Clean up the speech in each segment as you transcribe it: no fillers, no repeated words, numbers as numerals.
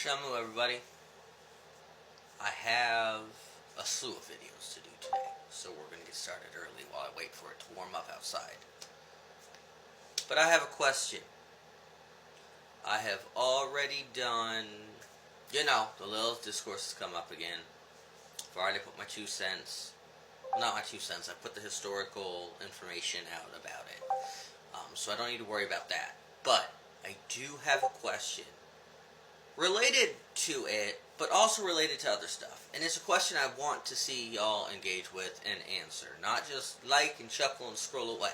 Shamu, everybody. I have a slew of videos to do today, so we're going to get started early while I wait for it to warm up outside. But I have a question. I have already done, the Lilith discourse has come up again. I've already put my 2 cents, not my 2 cents, I put the historical information out about it. So I don't need to worry about that. But I do have a question related to it, but also related to other stuff. And it's a question I want to see y'all engage with and answer. Not just like and chuckle and scroll away.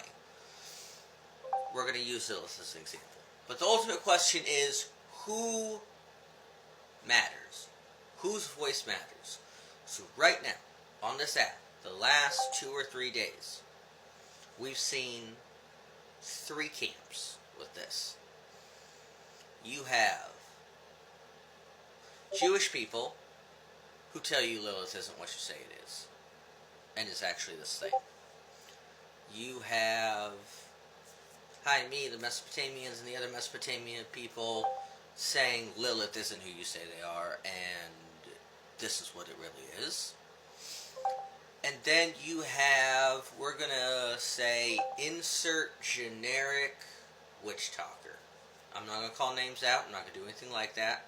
We're going to use Lilith as an example. But the ultimate question is, who matters? Whose voice matters? So right now, on this app, the last 2 or 3 days, we've seen 3 camps with this. You have Jewish people who tell you Lilith isn't what you say it is, and it's actually this thing. You have the Mesopotamians and the other Mesopotamian people saying Lilith isn't who you say they are, and this is what it really is. And then you have, we're going to say, insert generic witch talker. I'm not going to call names out, I'm not going to do anything like that.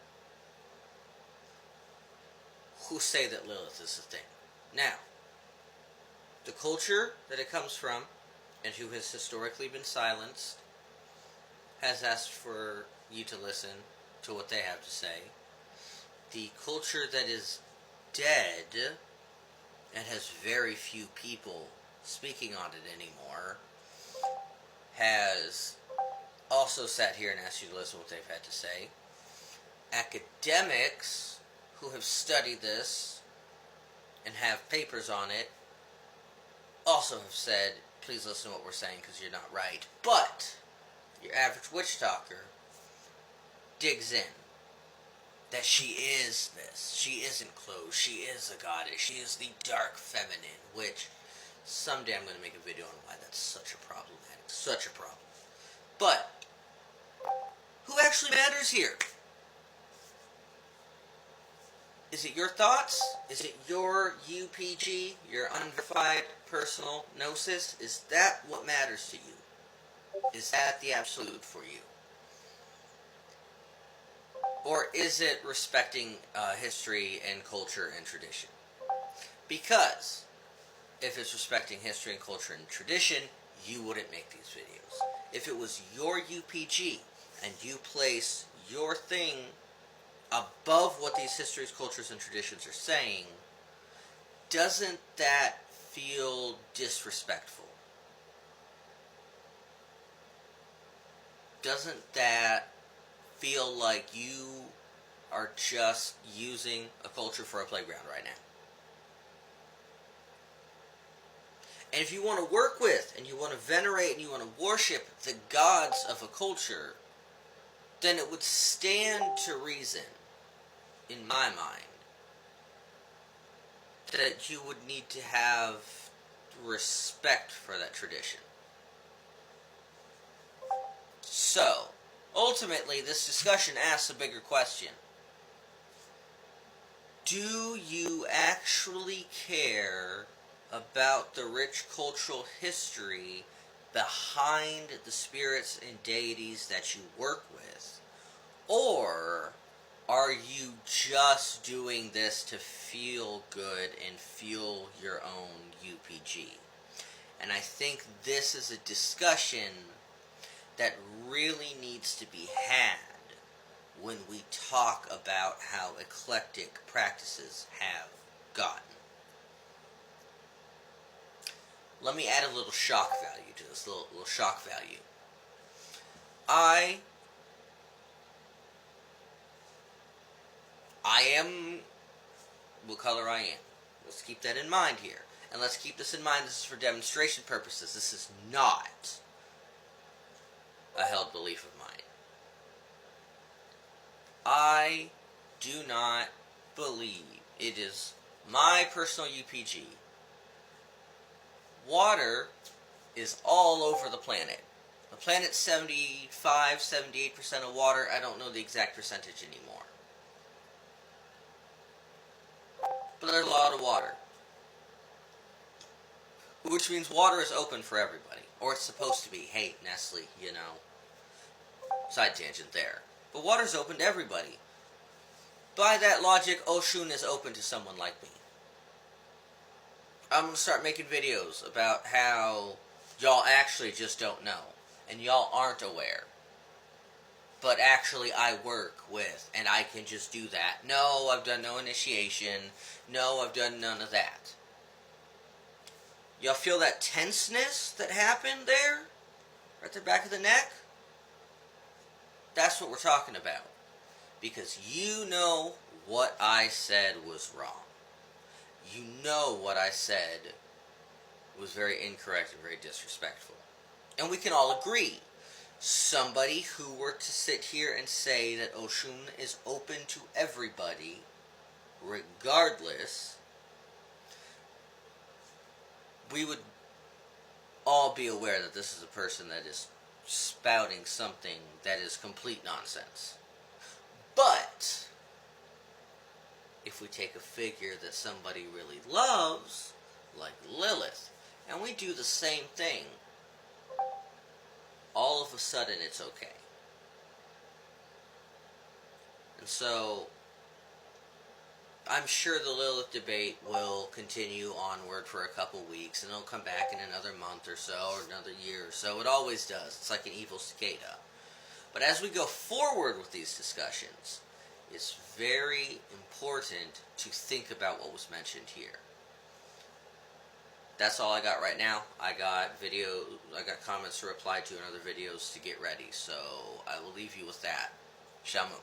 Who say that Lilith is the thing. Now, the culture that it comes from, and who has historically been silenced, has asked for you to listen to what they have to say. The culture that is dead and has very few people speaking on it anymore has also sat here and asked you to listen to what they've had to say. Academics who have studied this and have papers on it also have said, please listen to what we're saying because you're not right. But your average witch talker digs in that she is this. She isn't clothed. She is a goddess. She is the dark feminine, which someday I'm going to make a video on why that's such a problematic. Such a problem. But who actually matters here? Is it your thoughts? Is it your UPG, your unverified personal gnosis? Is that what matters to you? Is that the absolute for you? Or is it respecting history and culture and tradition? Because if it's respecting history and culture and tradition, you wouldn't make these videos. If it was your UPG and you place your thing above what these histories, cultures, and traditions are saying, doesn't that feel disrespectful? Doesn't that feel like you are just using a culture for a playground right now? And if you want to work with, and you want to venerate, and you want to worship the gods of a culture, then it would stand to reason, in my mind, that you would need to have respect for that tradition. So, ultimately, this discussion asks a bigger question. Do you actually care about the rich cultural history behind the spirits and deities that you work with? Or are you just doing this to feel good and fuel your own UPG? And I think this is a discussion that really needs to be had when we talk about how eclectic practices have gotten. Let me add a little shock value to this, little shock value. I am what color I am. Let's keep that in mind here. And let's keep this in mind, this is for demonstration purposes. This is not a held belief of mine. I do not believe, it is my personal UPG, water is all over the planet. The planet's 75, 78% of water. I don't know the exact percentage anymore. but there's a lot of water. Which means water is open for everybody. Or it's supposed to be. Hey, Nestle, you know. Side tangent there. But water's open to everybody. By that logic, Oshun is open to someone like me. I'm going to start making videos about how y'all actually just don't know. And y'all aren't aware. But actually I work with, and I can just do that. No, I've done no initiation. No, I've done none of that. Y'all feel that tenseness that happened there? Right at the back of the neck? That's what we're talking about. Because you know what I said was wrong. You know what I said was very incorrect and very disrespectful. And we can all agree. Somebody who were to sit here and say that Oshun is open to everybody, regardless, we would all be aware that this is a person that is spouting something that is complete nonsense. But if we take a figure that somebody really loves, like Lilith, and we do the same thing, all of a sudden it's okay. And so, I'm sure the Lilith debate will continue onward for a couple weeks, and it'll come back in another month or so, or another year or so. It always does. It's like an evil cicada. But as we go forward with these discussions, it's very important to think about what was mentioned here. That's all I got right now. I got comments to reply to in other videos to get ready, so I will leave you with that. Shamu.